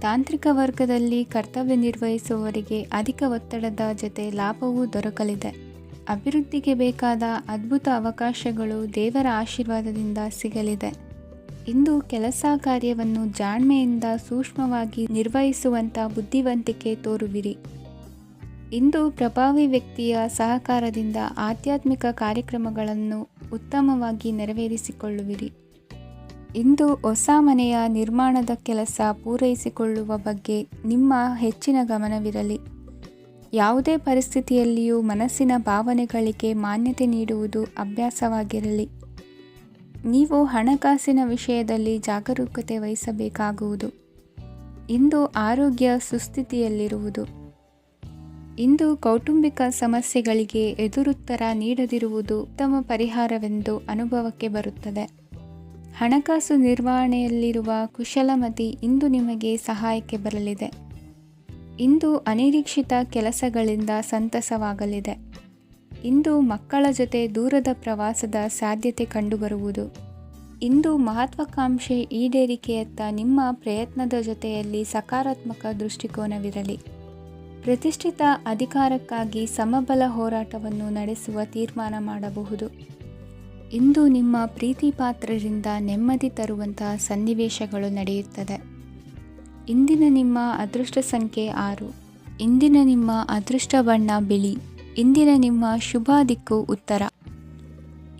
ತಾಂತ್ರಿಕ ವರ್ಗದಲ್ಲಿ ಕರ್ತವ್ಯ ನಿರ್ವಹಿಸುವವರಿಗೆ ಅಧಿಕ ಒತ್ತಡದ ಜೊತೆ ಲಾಭವೂ ದೊರಕಲಿದೆ. ಅಭಿವೃದ್ಧಿಗೆ ಬೇಕಾದ ಅದ್ಭುತ ಅವಕಾಶಗಳು ದೇವರ ಆಶೀರ್ವಾದದಿಂದ ಸಿಗಲಿದೆ. ಇಂದು ಕೆಲಸ ಕಾರ್ಯವನ್ನು ಜಾಣ್ಮೆಯಿಂದ ಸೂಕ್ಷ್ಮವಾಗಿ ನಿರ್ವಹಿಸುವಂಥ ಬುದ್ಧಿವಂತಿಕೆ ತೋರುವಿರಿ. ಇಂದು ಪ್ರಭಾವಿ ವ್ಯಕ್ತಿಯ ಸಹಕಾರದಿಂದ ಆಧ್ಯಾತ್ಮಿಕ ಕಾರ್ಯಕ್ರಮಗಳನ್ನು ಉತ್ತಮವಾಗಿ ನೆರವೇರಿಸಿಕೊಳ್ಳುವಿರಿ. ಇಂದು ಹೊಸ ಮನೆಯ ನಿರ್ಮಾಣದ ಕೆಲಸ ಪೂರೈಸಿಕೊಳ್ಳುವ ಬಗ್ಗೆ ನಿಮ್ಮ ಹೆಚ್ಚಿನ ಗಮನವಿರಲಿ. ಯಾವುದೇ ಪರಿಸ್ಥಿತಿಯಲ್ಲಿಯೂ ಮನಸ್ಸಿನ ಭಾವನೆಗಳಿಗೆ ಮಾನ್ಯತೆ ನೀಡುವುದು ಅಭ್ಯಾಸವಾಗಿರಲಿ. ನೀವು ಹಣಕಾಸಿನ ವಿಷಯದಲ್ಲಿ ಜಾಗರೂಕತೆ ವಹಿಸಬೇಕಾಗುವುದು. ಇಂದು ಆರೋಗ್ಯ ಸುಸ್ಥಿತಿಯಲ್ಲಿರುವುದು. ಇಂದು ಕೌಟುಂಬಿಕ ಸಮಸ್ಯೆಗಳಿಗೆ ಎದುರುತ್ತರ ನೀಡದಿರುವುದು ಉತ್ತಮ ಪರಿಹಾರವೆಂದು ಅನುಭವಕ್ಕೆ ಬರುತ್ತದೆ. ಹಣಕಾಸು ನಿರ್ವಹಣೆಯಲ್ಲಿರುವ ಕುಶಲಮತಿ ಇಂದು ನಿಮಗೆ ಸಹಾಯಕ್ಕೆ ಬರಲಿದೆ. ಇಂದು ಅನಿರೀಕ್ಷಿತ ಕೆಲಸಗಳಿಂದ ಸಂತಸವಾಗಲಿದೆ. ಇಂದು ಮಕ್ಕಳ ಜೊತೆ ದೂರದ ಪ್ರವಾಸದ ಸಾಧ್ಯತೆ ಕಂಡುಬರುವುದು. ಇಂದು ಮಹತ್ವಾಕಾಂಕ್ಷೆ ಈಡೇರಿಕೆಯತ್ತ ನಿಮ್ಮ ಪ್ರಯತ್ನದ ಜೊತೆಯಲ್ಲಿ ಸಕಾರಾತ್ಮಕ ದೃಷ್ಟಿಕೋನವಿರಲಿ. ಪ್ರತಿಷ್ಠಿತ ಅಧಿಕಾರಕ್ಕಾಗಿ ಸಮಬಲ ಹೋರಾಟವನ್ನು ನಡೆಸುವ ತೀರ್ಮಾನ ಮಾಡಬಹುದು. ಇಂದು ನಿಮ್ಮ ಪ್ರೀತಿ ಪಾತ್ರರಿಂದ ನೆಮ್ಮದಿ ತರುವಂತಹ ಸನ್ನಿವೇಶಗಳು ನಡೆಯುತ್ತದೆ. ಇಂದಿನ ನಿಮ್ಮ ಅದೃಷ್ಟ ಸಂಖ್ಯೆ 6. ಇಂದಿನ ನಿಮ್ಮ ಅದೃಷ್ಟ ಬಣ್ಣ ಬಿಳಿ. ಇಂದಿನ ನಿಮ್ಮ ಶುಭ ದಿಕ್ಕು ಉತ್ತರ.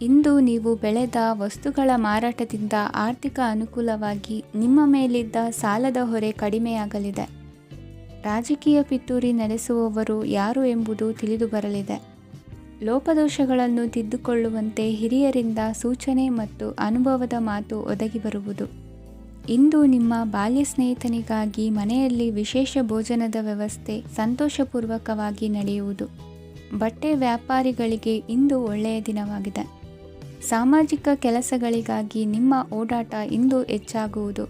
ಇಂದು ನೀವು ಬೆಳೆದ ವಸ್ತುಗಳ ಮಾರಾಟದಿಂದ ಆರ್ಥಿಕ ಅನುಕೂಲವಾಗಿ ನಿಮ್ಮ ಮೇಲಿದ್ದ ಸಾಲದ ಹೊರೆ ಕಡಿಮೆಯಾಗಲಿದೆ. ರಾಜಕೀಯ ಪಿತೂರಿ ನಡೆಸುವವರು ಯಾರು ಎಂಬುದು ತಿಳಿದು ಬರಲಿದೆ. ಲೋಪದೋಷಗಳನ್ನು ತಿದ್ದುಕೊಳ್ಳುವಂತೆ ಹಿರಿಯರಿಂದ ಸೂಚನೆ ಮತ್ತು ಅನುಭವದ ಮಾತು ಒದಗಿ ಬರುವುದು. ಇಂದು ನಿಮ್ಮ ಬಾಲ್ಯ ಸ್ನೇಹಿತನಿಗಾಗಿ ಮನೆಯಲ್ಲಿ ವಿಶೇಷ ಭೋಜನದ ವ್ಯವಸ್ಥೆ ಸಂತೋಷಪೂರ್ವಕವಾಗಿ ನಡೆಯುವುದು. ಬಟ್ಟೆ ವ್ಯಾಪಾರಿಗಳಿಗೆ ಇಂದು ಒಳ್ಳೆಯ ದಿನವಾಗಿದೆ. ಸಾಮಾಜಿಕ ಕೆಲಸಗಳಿಗಾಗಿ ನಿಮ್ಮ ಓಡಾಟ ಇಂದು ಹೆಚ್ಚಾಗುವುದು.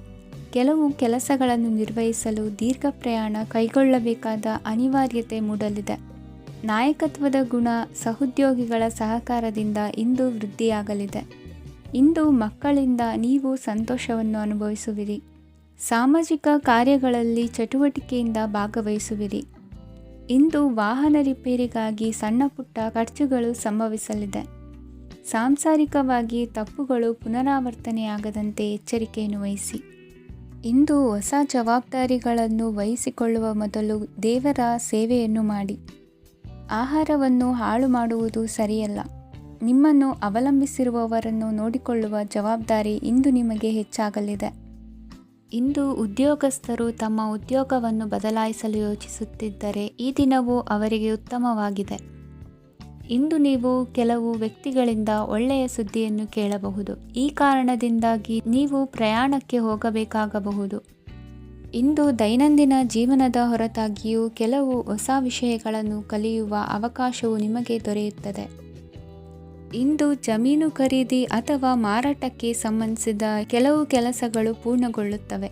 ಕೆಲವು ಕೆಲಸಗಳನ್ನು ನಿರ್ವಹಿಸಲು ದೀರ್ಘ ಪ್ರಯಾಣ ಕೈಗೊಳ್ಳಬೇಕಾದ ಅನಿವಾರ್ಯತೆ ಮೂಡಲಿದೆ. ನಾಯಕತ್ವದ ಗುಣ ಸಹೋದ್ಯೋಗಿಗಳ ಸಹಕಾರದಿಂದ ಇಂದು ವೃದ್ಧಿಯಾಗಲಿದೆ. ಇಂದು ಮಕ್ಕಳಿಂದ ನೀವು ಸಂತೋಷವನ್ನು ಅನುಭವಿಸುವಿರಿ. ಸಾಮಾಜಿಕ ಕಾರ್ಯಗಳಲ್ಲಿ ಚಟುವಟಿಕೆಯಿಂದ ಭಾಗವಹಿಸುವಿರಿ. ಇಂದು ವಾಹನ ರಿಪೇರಿಗಾಗಿ ಸಣ್ಣ ಪುಟ್ಟ ಖರ್ಚುಗಳು ಸಂಭವಿಸಲಿದೆ. ಸಾಂಸಾರಿಕವಾಗಿ ತಪ್ಪುಗಳು ಪುನರಾವರ್ತನೆಯಾಗದಂತೆ ಎಚ್ಚರಿಕೆಯನ್ನು ವಹಿಸಿ. ಇಂದು ಹೊಸ ಜವಾಬ್ದಾರಿಗಳನ್ನು ವಹಿಸಿಕೊಳ್ಳುವ ಮೊದಲು ದೇವರ ಸೇವೆಯನ್ನು ಮಾಡಿ. ಆಹಾರವನ್ನು ಹಾಳು ಮಾಡುವುದು ಸರಿಯಲ್ಲ. ನಿಮ್ಮನ್ನು ಅವಲಂಬಿಸಿರುವವರನ್ನು ನೋಡಿಕೊಳ್ಳುವ ಜವಾಬ್ದಾರಿ ಇಂದು ನಿಮಗೆ ಹೆಚ್ಚಾಗಲಿದೆ. ಇಂದು ಉದ್ಯೋಗಸ್ಥರು ತಮ್ಮ ಉದ್ಯೋಗವನ್ನು ಬದಲಾಯಿಸಲು ಯೋಚಿಸುತ್ತಿದ್ದರೆ ಈ ದಿನವೂ ಅವರಿಗೆ ಉತ್ತಮವಾಗಿದೆ. ಇಂದು ನೀವು ಕೆಲವು ವ್ಯಕ್ತಿಗಳಿಂದ ಒಳ್ಳೆಯ ಸುದ್ದಿಯನ್ನು ಕೇಳಬಹುದು. ಈ ಕಾರಣದಿಂದಾಗಿ ನೀವು ಪ್ರಯಾಣಕ್ಕೆ ಹೋಗಬೇಕಾಗಬಹುದು. ಇಂದು ದೈನಂದಿನ ಜೀವನದ ಹೊರತಾಗಿಯೂ ಕೆಲವು ಹೊಸ ವಿಷಯಗಳನ್ನು ಕಲಿಯುವ ಅವಕಾಶವು ನಿಮಗೆ ದೊರೆಯುತ್ತದೆ. ಇಂದು ಜಮೀನು ಖರೀದಿ ಅಥವಾ ಮಾರಾಟಕ್ಕೆ ಸಂಬಂಧಿಸಿದ ಕೆಲವು ಕೆಲಸಗಳು ಪೂರ್ಣಗೊಳ್ಳುತ್ತವೆ.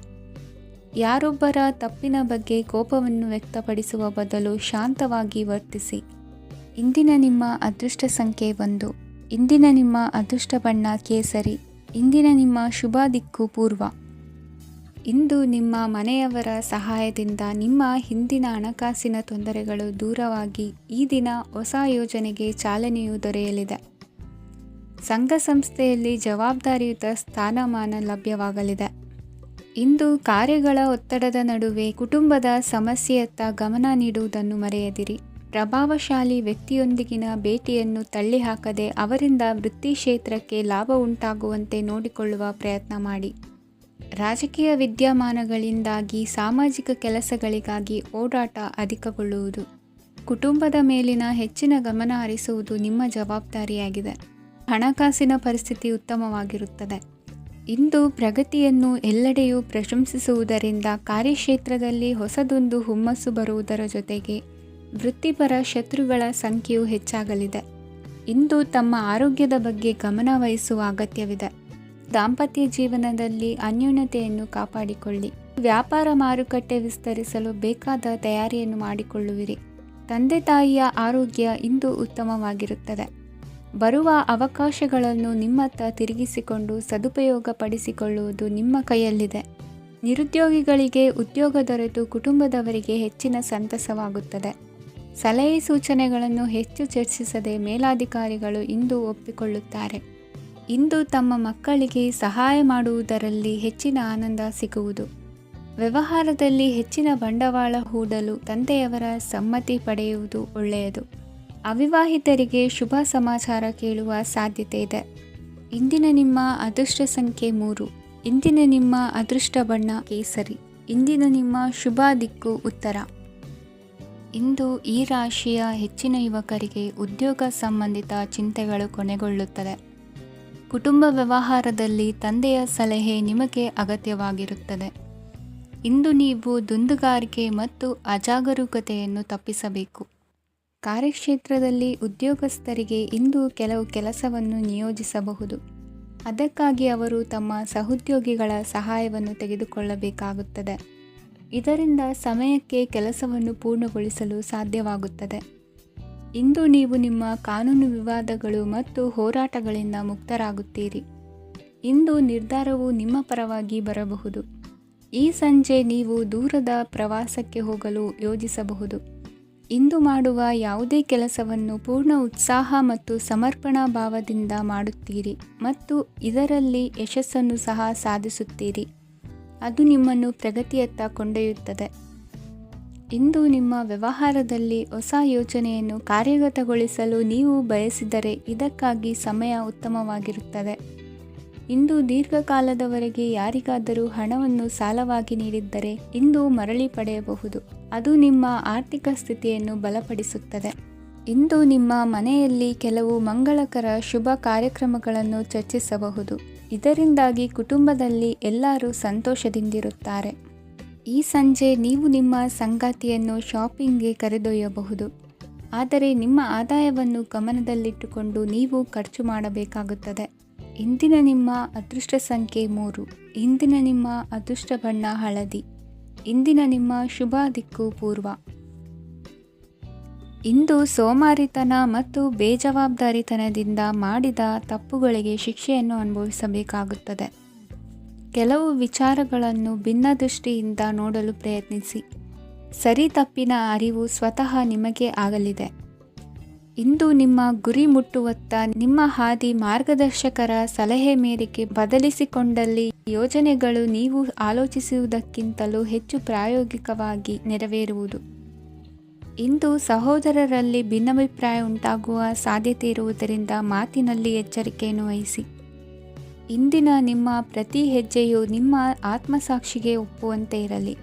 ಯಾರೊಬ್ಬರ ತಪ್ಪಿನ ಬಗ್ಗೆ ಕೋಪವನ್ನು ವ್ಯಕ್ತಪಡಿಸುವ ಬದಲು ಶಾಂತವಾಗಿ ವರ್ತಿಸಿ. ಇಂದಿನ ನಿಮ್ಮ ಅದೃಷ್ಟ ಸಂಖ್ಯೆ 1. ಇಂದಿನ ನಿಮ್ಮ ಅದೃಷ್ಟ ಬಣ್ಣ ಕೇಸರಿ. ಇಂದಿನ ನಿಮ್ಮ ಶುಭ ದಿಕ್ಕು ಪೂರ್ವ. ಇಂದು ನಿಮ್ಮ ಮನೆಯವರ ಸಹಾಯದಿಂದ ನಿಮ್ಮ ಹಿಂದಿನ ಹಣಕಾಸಿನ ತೊಂದರೆಗಳು ದೂರವಾಗಿ ಈ ದಿನ ಹೊಸ ಯೋಜನೆಗೆ ಚಾಲನೆಯು ದೊರೆಯಲಿದೆ. ಸಂಘ ಸಂಸ್ಥೆಯಲ್ಲಿ ಜವಾಬ್ದಾರಿಯುತ ಸ್ಥಾನಮಾನ ಲಭ್ಯವಾಗಲಿದೆ. ಇಂದು ಕಾರ್ಯಗಳ ಒತ್ತಡದ ನಡುವೆ ಕುಟುಂಬದ ಸಮಸ್ಯೆಯತ್ತ ಗಮನ ನೀಡುವುದನ್ನು ಮರೆಯದಿರಿ. ಪ್ರಭಾವಶಾಲಿ ವ್ಯಕ್ತಿಯೊಂದಿಗಿನ ಭೇಟಿಯನ್ನು ತಳ್ಳಿಹಾಕದೆ ಅವರಿಂದ ವೃತ್ತಿ ಕ್ಷೇತ್ರಕ್ಕೆ ಲಾಭ ಉಂಟಾಗುವಂತೆ ನೋಡಿಕೊಳ್ಳುವ ಪ್ರಯತ್ನ ಮಾಡಿ. ರಾಜಕೀಯ ವಿದ್ಯಮಾನಗಳಿಂದಾಗಿ ಸಾಮಾಜಿಕ ಕೆಲಸಗಳಿಗಾಗಿ ಓಡಾಟ ಅಧಿಕಗೊಳ್ಳುವುದು. ಕುಟುಂಬದ ಮೇಲಿನ ಹೆಚ್ಚಿನ ಗಮನ ಹರಿಸುವುದು ನಿಮ್ಮ ಜವಾಬ್ದಾರಿಯಾಗಿದೆ. ಹಣಕಾಸಿನ ಪರಿಸ್ಥಿತಿ ಉತ್ತಮವಾಗಿರುತ್ತದೆ. ಇಂದು ಪ್ರಗತಿಯನ್ನು ಎಲ್ಲೆಡೆಯೂ ಪ್ರಶಂಸಿಸುವುದರಿಂದ ಕಾರ್ಯಕ್ಷೇತ್ರದಲ್ಲಿ ಹೊಸದೊಂದು ಹುಮ್ಮಸ್ಸು ಬರುವುದರ ಜೊತೆಗೆ ವೃತ್ತಿಪರ ಶತ್ರುಗಳ ಸಂಖ್ಯೆಯು ಹೆಚ್ಚಾಗಲಿದೆ. ಇಂದು ತಮ್ಮ ಆರೋಗ್ಯದ ಬಗ್ಗೆ ಗಮನ ವಹಿಸುವ ಅಗತ್ಯವಿದೆ. ದಾಂಪತ್ಯ ಜೀವನದಲ್ಲಿ ಅನ್ಯೋನ್ಯತೆಯನ್ನು ಕಾಪಾಡಿಕೊಳ್ಳಿ. ವ್ಯಾಪಾರ ಮಾರುಕಟ್ಟೆ ವಿಸ್ತರಿಸಲು ಬೇಕಾದ ತಯಾರಿಯನ್ನು ಮಾಡಿಕೊಳ್ಳುವಿರಿ. ತಂದೆ ತಾಯಿಯ ಆರೋಗ್ಯ ಇಂದು ಉತ್ತಮವಾಗಿರುತ್ತದೆ. ಬರುವ ಅವಕಾಶಗಳನ್ನು ನಿಮ್ಮತ್ತ ತಿರುಗಿಸಿಕೊಂಡು ಸದುಪಯೋಗಪಡಿಸಿಕೊಳ್ಳುವುದು ನಿಮ್ಮ ಕೈಯಲ್ಲಿದೆ. ನಿರುದ್ಯೋಗಿಗಳಿಗೆ ಉದ್ಯೋಗ ದೊರೆತು ಕುಟುಂಬದವರಿಗೆ ಹೆಚ್ಚಿನ ಸಂತಸವಾಗುತ್ತದೆ. ಸಲಹೆ ಸೂಚನೆಗಳನ್ನು ಹೆಚ್ಚು ಚರ್ಚಿಸದೆ ಮೇಲಾಧಿಕಾರಿಗಳು ಇಂದು ಒಪ್ಪಿಕೊಳ್ಳುತ್ತಾರೆ. ಇಂದು ತಮ್ಮ ಮಕ್ಕಳಿಗೆ ಸಹಾಯ ಮಾಡುವುದರಲ್ಲಿ ಹೆಚ್ಚಿನ ಆನಂದ ಸಿಗುವುದು. ವ್ಯವಹಾರದಲ್ಲಿ ಹೆಚ್ಚಿನ ಬಂಡವಾಳ ಹೂಡಲು ತಂದೆಯವರ ಸಮ್ಮತಿ ಪಡೆಯುವುದು ಒಳ್ಳೆಯದು. ಅವಿವಾಹಿತರಿಗೆ ಶುಭ ಸಮಾಚಾರ ಕೇಳುವ ಸಾಧ್ಯತೆ ಇದೆ. ಇಂದಿನ ನಿಮ್ಮ ಅದೃಷ್ಟ ಸಂಖ್ಯೆ 3. ಇಂದಿನ ನಿಮ್ಮ ಅದೃಷ್ಟ ಬಣ್ಣ ಕೇಸರಿ. ಇಂದಿನ ನಿಮ್ಮ ಶುಭ ದಿಕ್ಕು ಉತ್ತರ. ಇಂದು ಈ ರಾಶಿಯ ಹೆಚ್ಚಿನ ಯುವಕರಿಗೆ ಉದ್ಯೋಗ ಸಂಬಂಧಿತ ಚಿಂತೆಗಳು ಕೊನೆಗೊಳ್ಳುತ್ತದೆ. ಕುಟುಂಬ ವ್ಯವಹಾರದಲ್ಲಿ ತಂದೆಯ ಸಲಹೆ ನಿಮಗೆ ಅಗತ್ಯವಾಗಿರುತ್ತದೆ. ಇಂದು ನೀವು ದುಂದುಗಾರಿಕೆ ಮತ್ತು ಅಜಾಗರೂಕತೆಯನ್ನು ತಪ್ಪಿಸಬೇಕು. ಕಾರ್ಯಕ್ಷೇತ್ರದಲ್ಲಿ ಉದ್ಯೋಗಸ್ಥರಿಗೆ ಇಂದು ಕೆಲವು ಕೆಲಸವನ್ನು ನಿಯೋಜಿಸಬಹುದು. ಅದಕ್ಕಾಗಿ ಅವರು ತಮ್ಮ ಸಹೋದ್ಯೋಗಿಗಳ ಸಹಾಯವನ್ನು ತೆಗೆದುಕೊಳ್ಳಬೇಕಾಗುತ್ತದೆ. ಇದರಿಂದ ಸಮಯಕ್ಕೆ ಕೆಲಸವನ್ನು ಪೂರ್ಣಗೊಳಿಸಲು ಸಾಧ್ಯವಾಗುತ್ತದೆ. ಇಂದು ನೀವು ನಿಮ್ಮ ಕಾನೂನು ವಿವಾದಗಳು ಮತ್ತು ಹೋರಾಟಗಳಿಂದ ಮುಕ್ತರಾಗುತ್ತೀರಿ. ಇಂದು ನಿರ್ಧಾರವು ನಿಮ್ಮ ಪರವಾಗಿ ಬರಬಹುದು. ಈ ಸಂಜೆ ನೀವು ದೂರದ ಪ್ರವಾಸಕ್ಕೆ ಹೋಗಲು ಯೋಜಿಸಬಹುದು. ಇಂದು ಮಾಡುವ ಯಾವುದೇ ಕೆಲಸವನ್ನು ಪೂರ್ಣ ಉತ್ಸಾಹ ಮತ್ತು ಸಮರ್ಪಣಾ ಭಾವದಿಂದ ಮಾಡುತ್ತೀರಿ ಮತ್ತು ಇದರಲ್ಲಿ ಯಶಸ್ಸನ್ನು ಸಹ ಸಾಧಿಸುತ್ತೀರಿ. ಅದು ನಿಮ್ಮನ್ನು ಪ್ರಗತಿಯತ್ತ ಕೊಂಡೊಯ್ಯುತ್ತದೆ. ಇಂದು ನಿಮ್ಮ ವ್ಯವಹಾರದಲ್ಲಿ ಹೊಸ ಯೋಜನೆಯನ್ನು ಕಾರ್ಯಗತಗೊಳಿಸಲು ನೀವು ಬಯಸಿದರೆ ಇದಕ್ಕಾಗಿ ಸಮಯ ಉತ್ತಮವಾಗಿರುತ್ತದೆ. ಇಂದು ದೀರ್ಘಕಾಲದವರೆಗೆ ಯಾರಿಗಾದರೂ ಹಣವನ್ನು ಸಾಲವಾಗಿ ನೀಡಿದ್ದರೆ ಇಂದು ಮರಳಿ ಪಡೆಯಬಹುದು. ಅದು ನಿಮ್ಮ ಆರ್ಥಿಕ ಸ್ಥಿತಿಯನ್ನು ಬಲಪಡಿಸುತ್ತದೆ. ಇಂದು ನಿಮ್ಮ ಮನೆಯಲ್ಲಿ ಕೆಲವು ಮಂಗಳಕರ ಶುಭ ಕಾರ್ಯಕ್ರಮಗಳನ್ನು ಚರ್ಚಿಸಬಹುದು. ಇದರಿಂದಾಗಿ ಕುಟುಂಬದಲ್ಲಿ ಎಲ್ಲರೂ ಸಂತೋಷದಿಂದಿರುತ್ತಾರೆ. ಈ ಸಂಜೆ ನೀವು ನಿಮ್ಮ ಸಂಗಾತಿಯನ್ನು ಶಾಪಿಂಗ್ಗೆ ಕರೆದೊಯ್ಯಬಹುದು. ಆದರೆ ನಿಮ್ಮ ಆದಾಯವನ್ನು ಗಮನದಲ್ಲಿಟ್ಟುಕೊಂಡು ನೀವು ಖರ್ಚು ಮಾಡಬೇಕಾಗುತ್ತದೆ. ಇಂದಿನ ನಿಮ್ಮ ಅದೃಷ್ಟ ಸಂಖ್ಯೆ 3. ಇಂದಿನ ನಿಮ್ಮ ಅದೃಷ್ಟ ಬಣ್ಣ ಹಳದಿ. ಇಂದಿನ ನಿಮ್ಮ ಶುಭ ದಿಕ್ಕು ಪೂರ್ವ. ಇಂದು ಸೋಮಾರಿತನ ಮತ್ತು ಬೇಜವಾಬ್ದಾರಿತನದಿಂದ ಮಾಡಿದ ತಪ್ಪುಗಳಿಗೆ ಶಿಕ್ಷೆಯನ್ನು ಅನುಭವಿಸಬೇಕಾಗುತ್ತದೆ. ಕೆಲವು ವಿಚಾರಗಳನ್ನು ಭಿನ್ನ ದೃಷ್ಟಿಯಿಂದ ನೋಡಲು ಪ್ರಯತ್ನಿಸಿ. ಸರಿ ತಪ್ಪಿನ ಅರಿವು ಸ್ವತಃ ನಿಮಗೆ ಆಗಲಿದೆ. ಇಂದು ನಿಮ್ಮ ಗುರಿ ಮುಟ್ಟುವತ್ತ ನಿಮ್ಮ ಹಾದಿ ಮಾರ್ಗದರ್ಶಕರ ಸಲಹೆ ಮೇರೆಗೆ ಬದಲಿಸಿಕೊಂಡಲ್ಲಿ ಯೋಜನೆಗಳು ನೀವು ಆಲೋಚಿಸುವುದಕ್ಕಿಂತಲೂ ಹೆಚ್ಚು ಪ್ರಾಯೋಗಿಕವಾಗಿ ನೆರವೇರುವುದು. ಇಂದು ಸಹೋದರರಲ್ಲಿ ಭಿನ್ನಾಭಿಪ್ರಾಯ ಉಂಟಾಗುವ ಸಾಧ್ಯತೆ ಇರುವುದರಿಂದ ಮಾತಿನಲ್ಲಿ ಎಚ್ಚರಿಕೆಯನ್ನು ವಹಿಸಿ. ಇಂದಿನ ನಿಮ್ಮ ಪ್ರತಿ ಹೆಜ್ಜೆಯು ನಿಮ್ಮ ಆತ್ಮಸಾಕ್ಷಿಗೆ ಒಪ್ಪುವಂತೆ ಇರಲಿ.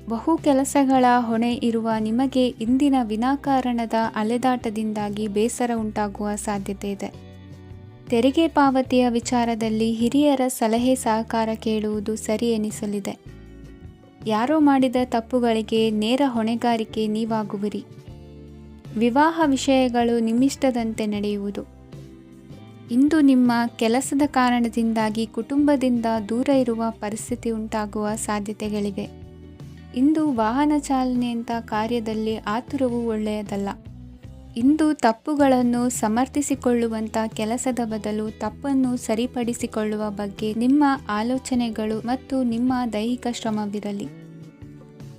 ಬಹು ಕೆಲಸಗಳ ಹೊಣೆ ಇರುವ ನಿಮಗೆ ಇಂದಿನ ವಿನಾಕಾರಣದ ಅಲೆದಾಟದಿಂದಾಗಿ ಬೇಸರ ಉಂಟಾಗುವ ಸಾಧ್ಯತೆ ಇದೆ. ತೆರಿಗೆ ಪಾವತಿಯ ವಿಚಾರದಲ್ಲಿ ಹಿರಿಯರ ಸಲಹೆ ಸಹಕಾರ ಕೇಳುವುದು ಸರಿ ಎನಿಸಲಿದೆ. ಯಾರೋ ಮಾಡಿದ ತಪ್ಪುಗಳಿಗೆ ನೇರ ಹೊಣೆಗಾರಿಕೆ ನೀವಾಗುವಿರಿ. ವಿವಾಹ ವಿಷಯಗಳು ನಿಮ್ಮಿಷ್ಟದಂತೆ ನಡೆಯುವುದು. ಇಂದು ನಿಮ್ಮ ಕೆಲಸದ ಕಾರಣದಿಂದಾಗಿ ಕುಟುಂಬದಿಂದ ದೂರ ಇರುವ ಪರಿಸ್ಥಿತಿ ಉಂಟಾಗುವ ಸಾಧ್ಯತೆಗಳಿವೆ. ಇಂದು ವಾಹನ ಚಾಲನೆಯಂಥ ಕಾರ್ಯದಲ್ಲಿ ಆತುರವು ಒಳ್ಳೆಯದಲ್ಲ. ಇಂದು ತಪ್ಪುಗಳನ್ನು ಸಮರ್ಥಿಸಿಕೊಳ್ಳುವಂಥ ಕೆಲಸದ ಬದಲು ತಪ್ಪನ್ನು ಸರಿಪಡಿಸಿಕೊಳ್ಳುವ ಬಗ್ಗೆ ನಿಮ್ಮ ಆಲೋಚನೆಗಳು ಮತ್ತು ನಿಮ್ಮ ದೈಹಿಕ ಶ್ರಮವಿರಲಿ.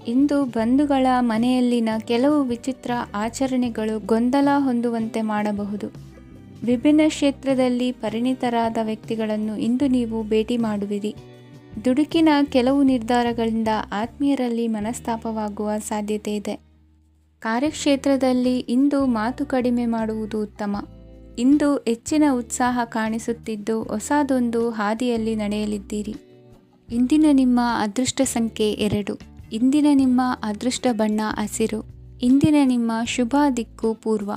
ಇಂದು ಬಂಧುಗಳ ಮನೆಯಲ್ಲಿನ ಕೆಲವು ವಿಚಿತ್ರ ಆಚರಣೆಗಳು ಗೊಂದಲ ಹೊಂದುವಂತೆ ಮಾಡಬಹುದು. ವಿಭಿನ್ನ ಕ್ಷೇತ್ರದಲ್ಲಿ ಪರಿಣಿತರಾದ ವ್ಯಕ್ತಿಗಳನ್ನು ಇಂದು ನೀವು ಭೇಟಿ ಮಾಡುವಿರಿ. ದುಡುಕಿನ ಕೆಲವು ನಿರ್ಧಾರಗಳಿಂದ ಆತ್ಮೀಯರಲ್ಲಿ ಮನಸ್ತಾಪವಾಗುವ ಸಾಧ್ಯತೆ ಇದೆ. ಕಾರ್ಯಕ್ಷೇತ್ರದಲ್ಲಿ ಇಂದು ಮಾತು ಕಡಿಮೆ ಮಾಡುವುದು ಉತ್ತಮ. ಇಂದು ಹೆಚ್ಚಿನ ಉತ್ಸಾಹ ಕಾಣಿಸುತ್ತಿದ್ದು ಹೊಸದೊಂದು ಹಾದಿಯಲ್ಲಿ ನಡೆಯಲಿದ್ದೀರಿ. ಇಂದಿನ ನಿಮ್ಮ ಅದೃಷ್ಟ ಸಂಖ್ಯೆ 2. ಇಂದಿನ ನಿಮ್ಮ ಅದೃಷ್ಟ ಬಣ್ಣ ಹಸಿರು. ಇಂದಿನ ನಿಮ್ಮ ಶುಭ ದಿಕ್ಕು ಪೂರ್ವ.